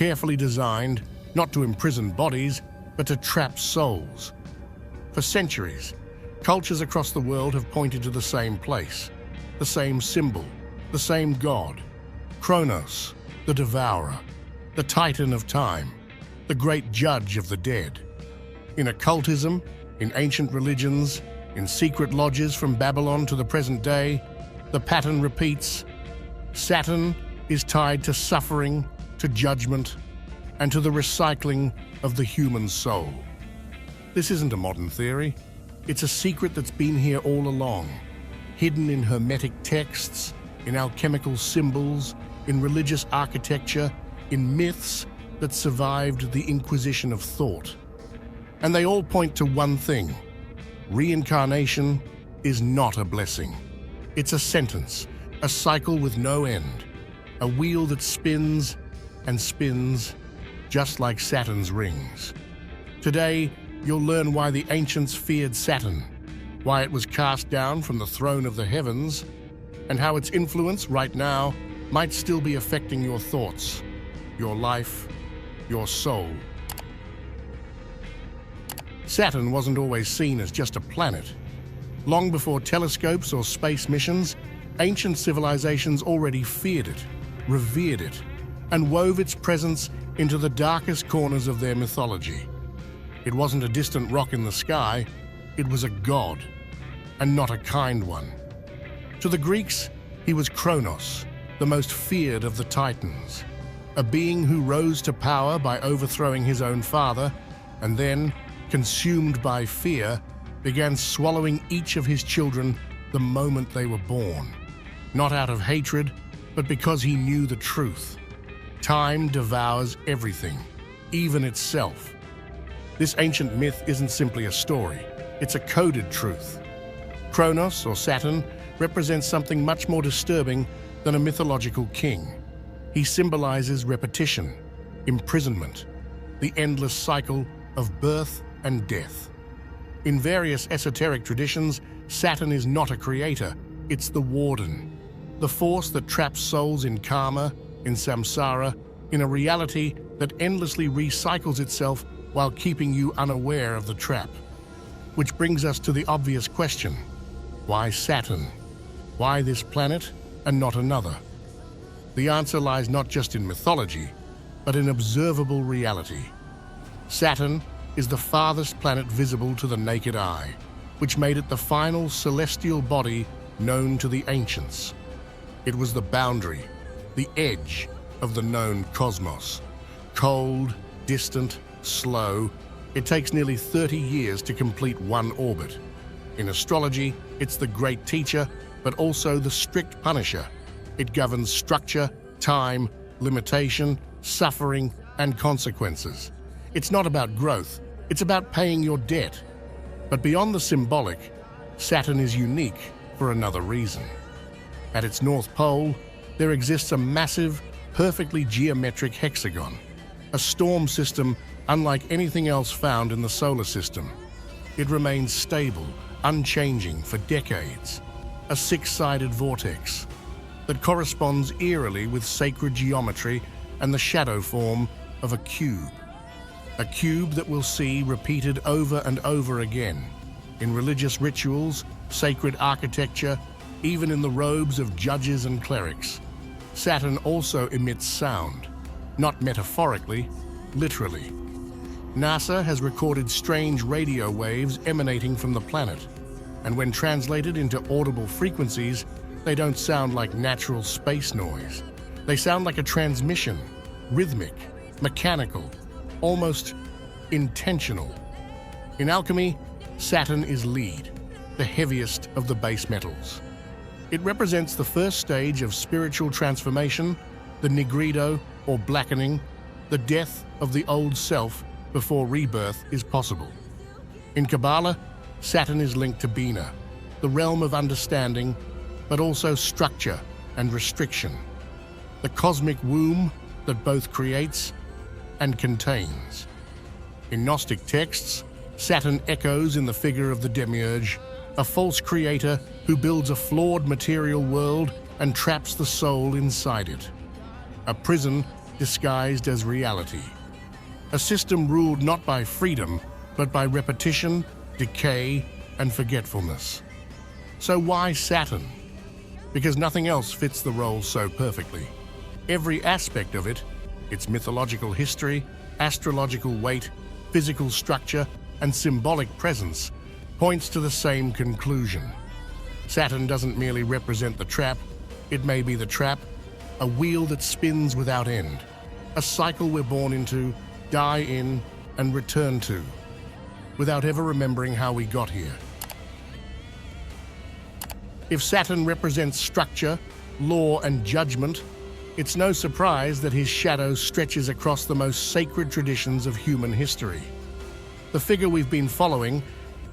carefully designed not to imprison bodies, but to trap souls. For centuries, cultures across the world have pointed to the same place, the same symbol, the same god, Kronos, the devourer, the titan of time, the great judge of the dead. In occultism, in ancient religions, in secret lodges from Babylon to the present day, the pattern repeats. Saturn is tied to suffering, to judgment, and to the recycling of the human soul. This isn't a modern theory. It's a secret that's been here all along, hidden in hermetic texts, in alchemical symbols, in religious architecture, in myths that survived the Inquisition of thought. And they all point to one thing: reincarnation is not a blessing. It's a sentence, a cycle with no end, a wheel that spins and spins, just like Saturn's rings. Today, you'll learn why the ancients feared Saturn, why it was cast down from the throne of the heavens, and how its influence right now might still be affecting your thoughts, your life, your soul. Saturn wasn't always seen as just a planet. Long before telescopes or space missions, ancient civilizations already feared it, revered it, and wove its presence into the darkest corners of their mythology. It wasn't a distant rock in the sky, it was a god, and not a kind one. To the Greeks, he was Kronos, the most feared of the Titans, a being who rose to power by overthrowing his own father, and then, consumed by fear, began swallowing each of his children the moment they were born. Not out of hatred, but because he knew the truth. Time devours everything, even itself. This ancient myth isn't simply a story, it's a coded truth. Kronos, or Saturn, represents something much more disturbing than a mythological king. He symbolizes repetition, imprisonment, the endless cycle of birth and death. In various esoteric traditions, Saturn is not a creator, it's the warden, the force that traps souls in karma, in samsara, in a reality that endlessly recycles itself while keeping you unaware of the trap. Which brings us to the obvious question: why Saturn? Why this planet and not another? The answer lies not just in mythology, but in observable reality. Saturn is the farthest planet visible to the naked eye, which made it the final celestial body known to the ancients. It was the boundary, the edge of the known cosmos. Cold, distant, slow, it takes nearly 30 years to complete one orbit. In astrology, it's the great teacher, but also the strict punisher. It governs structure, time, limitation, suffering, and consequences. It's not about growth, it's about paying your debt. But beyond the symbolic, Saturn is unique for another reason. At its North Pole, there exists a massive, perfectly geometric hexagon, a storm system unlike anything else found in the solar system. It remains stable, unchanging for decades, a six-sided vortex that corresponds eerily with sacred geometry and the shadow form of a cube that we'll see repeated over and over again in religious rituals, sacred architecture, even in the robes of judges and clerics. Saturn also emits sound, not metaphorically, literally. NASA has recorded strange radio waves emanating from the planet, and when translated into audible frequencies, they don't sound like natural space noise. They sound like a transmission, rhythmic, mechanical, almost intentional. In alchemy, Saturn is lead, the heaviest of the base metals. It represents the first stage of spiritual transformation, the nigredo, or blackening, the death of the old self before rebirth is possible. In Kabbalah, Saturn is linked to Bina, the realm of understanding, but also structure and restriction, the cosmic womb that both creates and contains. In Gnostic texts, Saturn echoes in the figure of the demiurge, a false creator who builds a flawed material world and traps the soul inside it. A prison disguised as reality. A system ruled not by freedom, but by repetition, decay, and forgetfulness. So why Saturn? Because nothing else fits the role so perfectly. Every aspect of it, its mythological history, astrological weight, physical structure, and symbolic presence, points to the same conclusion. Saturn doesn't merely represent the trap, it may be the trap, a wheel that spins without end, a cycle we're born into, die in, and return to, without ever remembering how we got here. If Saturn represents structure, law, and judgment, it's no surprise that his shadow stretches across the most sacred traditions of human history. The figure we've been following,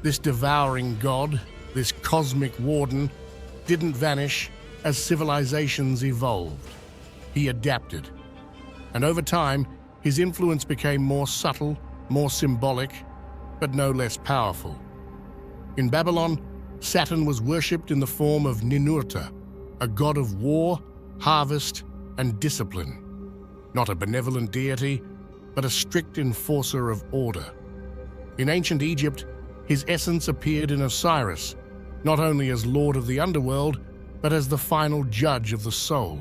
this devouring god, this cosmic warden, didn't vanish as civilizations evolved. He adapted. And over time, his influence became more subtle, more symbolic, but no less powerful. In Babylon, Saturn was worshipped in the form of Ninurta, a god of war, harvest, and discipline. Not a benevolent deity, but a strict enforcer of order. In ancient Egypt, his essence appeared in Osiris, not only as lord of the underworld, but as the final judge of the soul.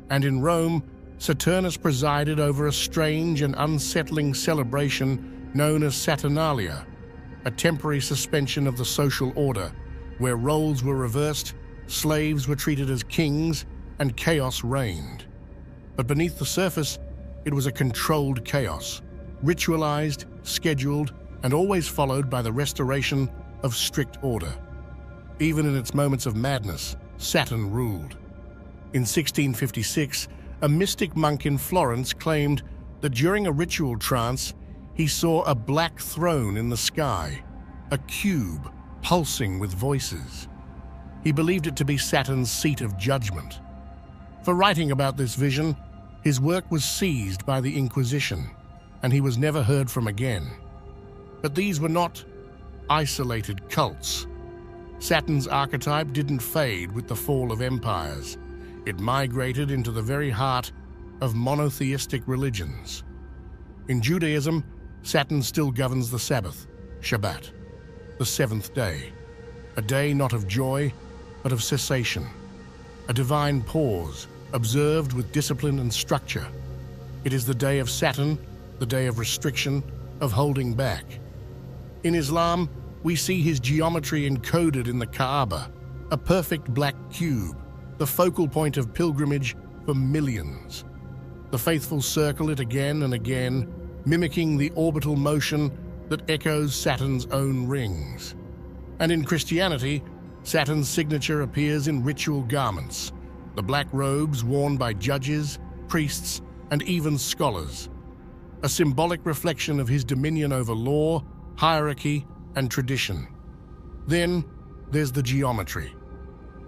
And in Rome, Saturnus presided over a strange and unsettling celebration known as Saturnalia, a temporary suspension of the social order, where roles were reversed, slaves were treated as kings, and chaos reigned. But beneath the surface, it was a controlled chaos, ritualized, scheduled, and always followed by the restoration of strict order. Even in its moments of madness, Saturn ruled. In 1656, a mystic monk in Florence claimed that during a ritual trance, he saw a black throne in the sky, a cube pulsing with voices. He believed it to be Saturn's seat of judgment. For writing about this vision, his work was seized by the Inquisition, and he was never heard from again. But these were not isolated cults. Saturn's archetype didn't fade with the fall of empires. It migrated into the very heart of monotheistic religions. In Judaism, Saturn still governs the Sabbath, Shabbat, the seventh day, a day not of joy, but of cessation, a divine pause, observed with discipline and structure. It is the day of Saturn, the day of restriction, of holding back. In Islam, we see his geometry encoded in the Kaaba, a perfect black cube, the focal point of pilgrimage for millions. The faithful circle it again and again, mimicking the orbital motion that echoes Saturn's own rings. And in Christianity, Saturn's signature appears in ritual garments, the black robes worn by judges, priests, and even scholars, a symbolic reflection of his dominion over law, hierarchy, and tradition. Then there's the geometry.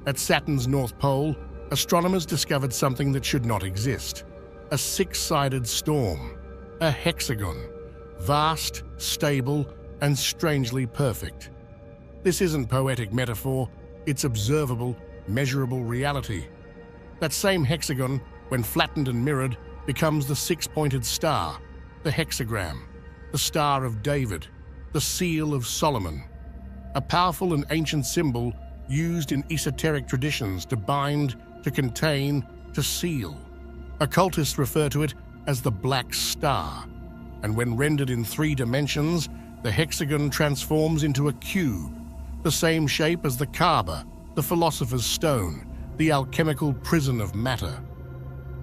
At Saturn's North Pole, astronomers discovered something that should not exist: a six-sided storm, a hexagon, vast, stable, and strangely perfect. This isn't poetic metaphor, it's observable, measurable reality. That same hexagon, when flattened and mirrored, becomes the six-pointed star, the hexagram, the Star of David, the Seal of Solomon, a powerful and ancient symbol used in esoteric traditions to bind, to contain, to seal. Occultists refer to it as the Black Star, and when rendered in 3 dimensions, the hexagon transforms into a cube, the same shape as the Kaaba, the Philosopher's Stone, the alchemical prison of matter.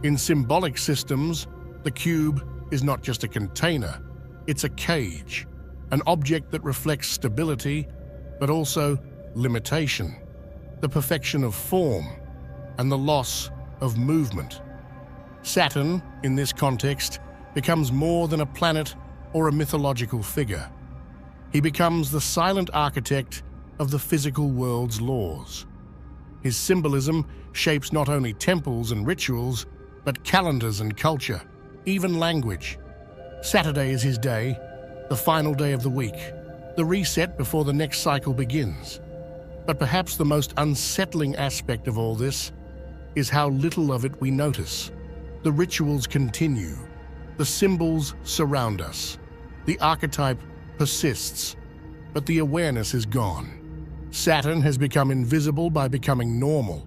In symbolic systems, the cube is not just a container, it's a cage, an object that reflects stability, but also limitation, the perfection of form, and the loss of movement. Saturn, in this context, becomes more than a planet or a mythological figure. He becomes the silent architect of the physical world's laws. His symbolism shapes not only temples and rituals, but calendars and culture, even language. Saturday is his day, the final day of the week, the reset before the next cycle begins. But perhaps the most unsettling aspect of all this is how little of it we notice. The rituals continue. The symbols surround us. The archetype persists, but the awareness is gone. Saturn has become invisible by becoming normal.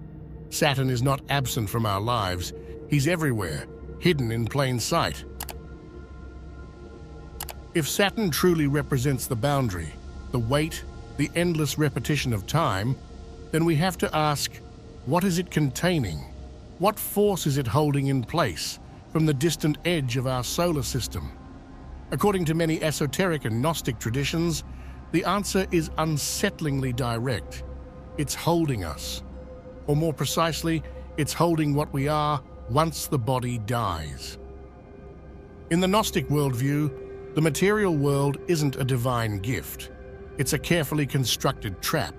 Saturn is not absent from our lives. He's everywhere, hidden in plain sight. If Saturn truly represents the boundary, the weight, the endless repetition of time, then we have to ask, what is it containing? What force is it holding in place from the distant edge of our solar system? According to many esoteric and Gnostic traditions, the answer is unsettlingly direct. It's holding us. Or more precisely, it's holding what we are once the body dies. In the Gnostic worldview, the material world isn't a divine gift. It's a carefully constructed trap.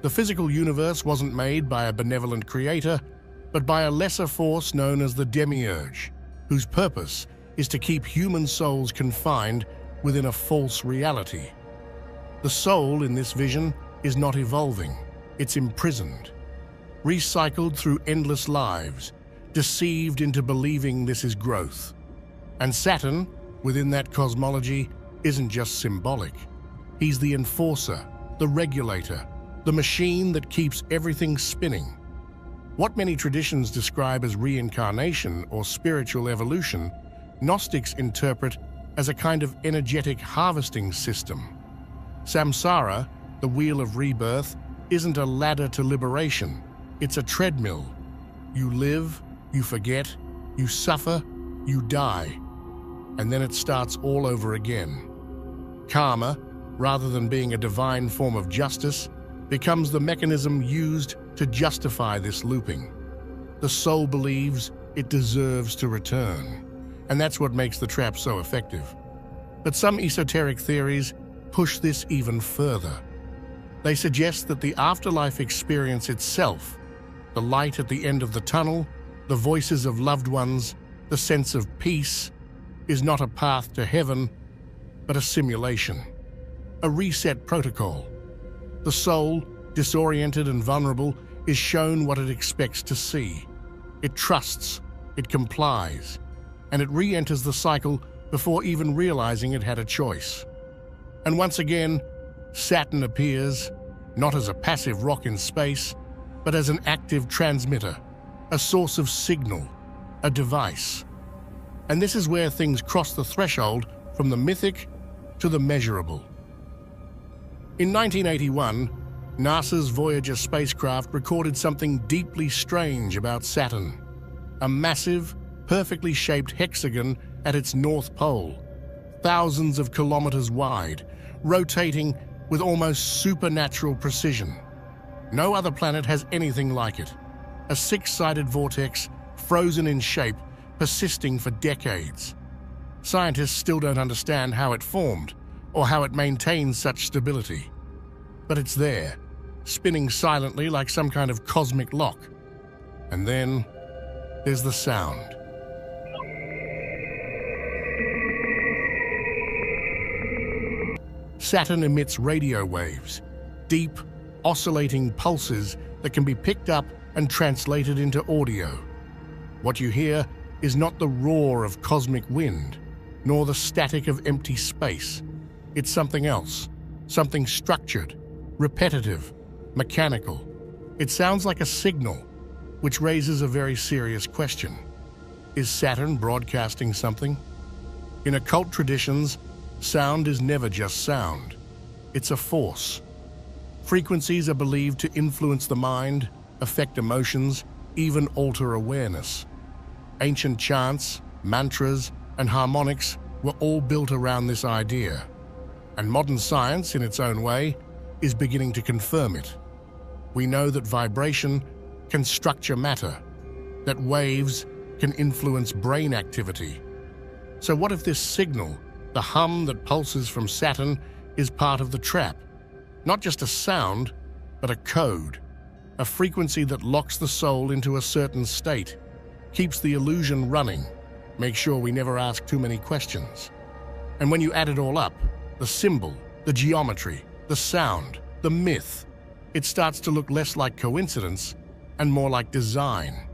The physical universe wasn't made by a benevolent creator, but by a lesser force known as the demiurge, whose purpose is to keep human souls confined within a false reality. The soul in this vision is not evolving, it's imprisoned, recycled through endless lives, deceived into believing this is growth. And Saturn, within that cosmology, isn't just symbolic. He's the enforcer, the regulator, the machine that keeps everything spinning. What many traditions describe as reincarnation or spiritual evolution, Gnostics interpret as a kind of energetic harvesting system. Samsara, the wheel of rebirth, isn't a ladder to liberation. It's a treadmill. You live, you forget, you suffer, you die, and then it starts all over again. Karma, rather than being a divine form of justice, becomes the mechanism used to justify this looping. The soul believes it deserves to return, and that's what makes the trap so effective. But some esoteric theories push this even further. They suggest that the afterlife experience itself, the light at the end of the tunnel, the voices of loved ones, the sense of peace, is not a path to heaven, but a simulation, a reset protocol. The soul, disoriented and vulnerable, is shown what it expects to see. It trusts, it complies, and it re-enters the cycle before even realizing it had a choice. And once again, Saturn appears, not as a passive rock in space, but as an active transmitter, a source of signal, a device. And this is where things cross the threshold from the mythic to the measurable. In 1981, NASA's Voyager spacecraft recorded something deeply strange about Saturn. A massive, perfectly shaped hexagon at its north pole, thousands of kilometers wide, rotating with almost supernatural precision. No other planet has anything like it. A six-sided vortex, frozen in shape, persisting for decades. Scientists still don't understand how it formed or how it maintains such stability. But it's there, spinning silently like some kind of cosmic lock. And then there's the sound. Saturn emits radio waves, deep, oscillating pulses that can be picked up and translated into audio. What you hear is not the roar of cosmic wind, nor the static of empty space. It's something else, something structured, repetitive, mechanical. It sounds like a signal, which raises a very serious question. Is Saturn broadcasting something? In occult traditions, sound is never just sound. It's a force. Frequencies are believed to influence the mind, affect emotions, even alter awareness. Ancient chants, mantras, and harmonics were all built around this idea. And modern science, in its own way, is beginning to confirm it. We know that vibration can structure matter, that waves can influence brain activity. So what if this signal, the hum that pulses from Saturn, is part of the trap? Not just a sound, but a code, a frequency that locks the soul into a certain state, keeps the illusion running, makes sure we never ask too many questions. And when you add it all up, the symbol, the geometry, the sound, the myth, it starts to look less like coincidence and more like design.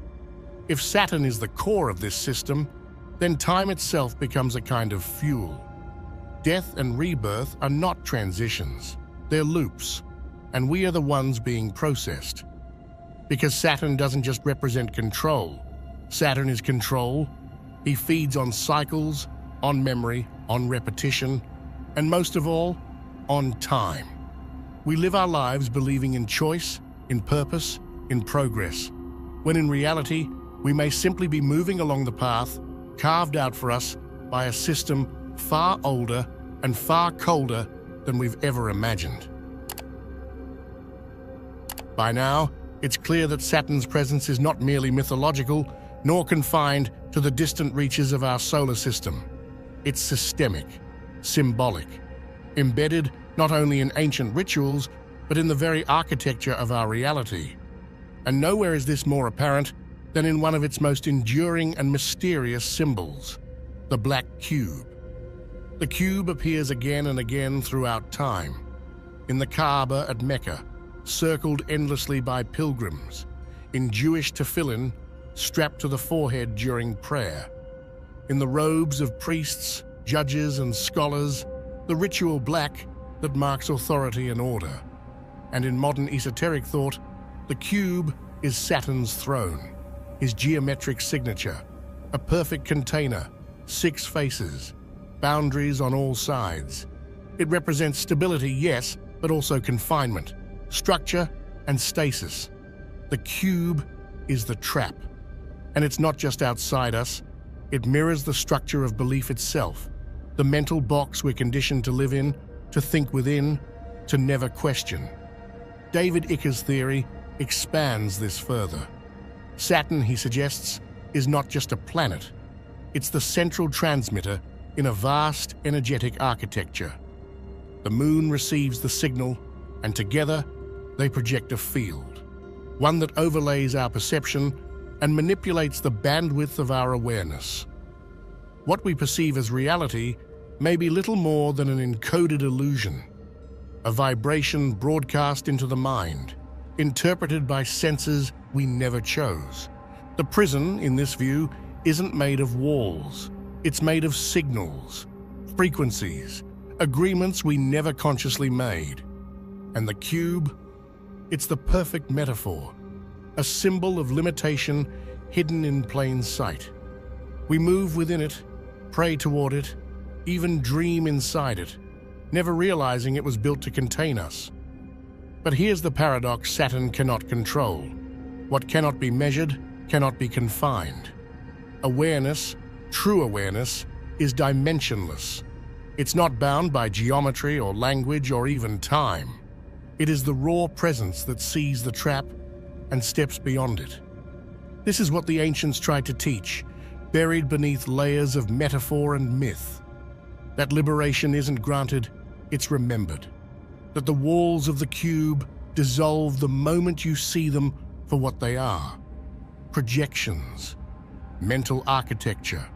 If Saturn is the core of this system, then time itself becomes a kind of fuel. Death and rebirth are not transitions, they're loops, and we are the ones being processed. Because Saturn doesn't just represent control. Saturn is control. He feeds on cycles, on memory, on repetition, and most of all, on time. We live our lives believing in choice, in purpose, in progress, when in reality, we may simply be moving along the path carved out for us by a system far older and far colder than we've ever imagined. By now, it's clear that Saturn's presence is not merely mythological, nor confined to the distant reaches of our solar system. It's systemic, symbolic, embedded not only in ancient rituals, but in the very architecture of our reality. And nowhere is this more apparent than in one of its most enduring and mysterious symbols, the black cube. The cube appears again and again throughout time, in the Kaaba at Mecca, circled endlessly by pilgrims, in Jewish tefillin strapped to the forehead during prayer, in the robes of priests, judges, and scholars, the ritual black that marks authority and order. And in modern esoteric thought, the cube is Saturn's throne, his geometric signature, a perfect container, 6 faces, boundaries on all sides. It represents stability, yes, but also confinement, structure, and stasis. The cube is the trap. And it's not just outside us, it mirrors the structure of belief itself, the mental box we're conditioned to live in, to think within, to never question. David Icke's theory expands this further. Saturn, he suggests, is not just a planet. It's the central transmitter in a vast, energetic architecture. The moon receives the signal, and together they project a field, one that overlays our perception and manipulates the bandwidth of our awareness. What we perceive as reality may be little more than an encoded illusion, a vibration broadcast into the mind, interpreted by senses we never chose. The prison, in this view, isn't made of walls. It's made of signals, frequencies, agreements we never consciously made. And the cube, it's the perfect metaphor, a symbol of limitation hidden in plain sight. We move within it, pray toward it, even dream inside it, never realizing it was built to contain us. But here's the paradox Saturn cannot control. What cannot be measured cannot be confined. Awareness, true awareness, is dimensionless. It's not bound by geometry or language or even time. It is the raw presence that sees the trap and steps beyond it. This is what the ancients tried to teach, buried beneath layers of metaphor and myth. That liberation isn't granted, it's remembered. That the walls of the cube dissolve the moment you see them for what they are. Projections, mental architecture,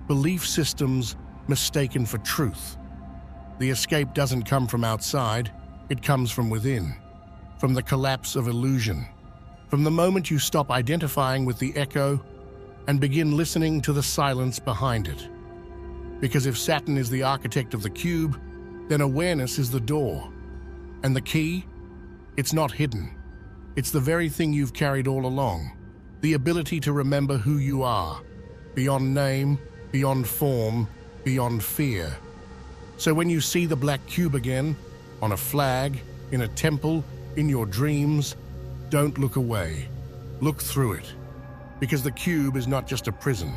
belief systems mistaken for truth. The escape doesn't come from outside, it comes from within, from the collapse of illusion, from the moment you stop identifying with the echo and begin listening to the silence behind it. Because if Saturn is the architect of the cube, then awareness is the door. And the key? It's not hidden. It's the very thing you've carried all along, the ability to remember who you are, beyond name, beyond form, beyond fear. So when you see the black cube again, on a flag, in a temple, in your dreams, don't look away. Look through it. Because the cube is not just a prison,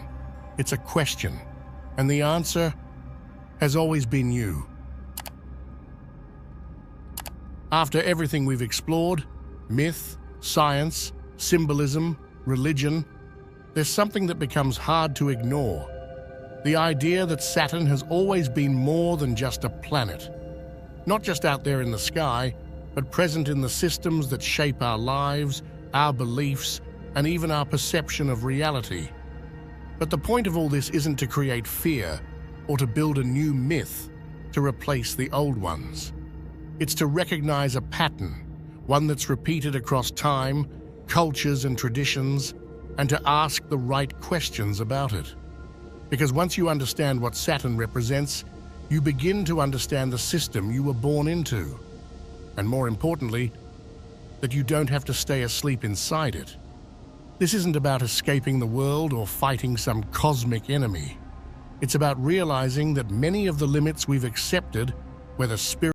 it's a question. And the answer has always been you. After everything we've explored, myth, science, symbolism, religion, there's something that becomes hard to ignore. The idea that Saturn has always been more than just a planet. Not just out there in the sky, but present in the systems that shape our lives, our beliefs, and even our perception of reality. But the point of all this isn't to create fear or to build a new myth to replace the old ones. It's to recognize a pattern, one that's repeated across time, cultures, and traditions, and to ask the right questions about it. Because once you understand what Saturn represents, you begin to understand the system you were born into. And more importantly, that you don't have to stay asleep inside it. This isn't about escaping the world or fighting some cosmic enemy. It's about realizing that many of the limits we've accepted, whether spiritual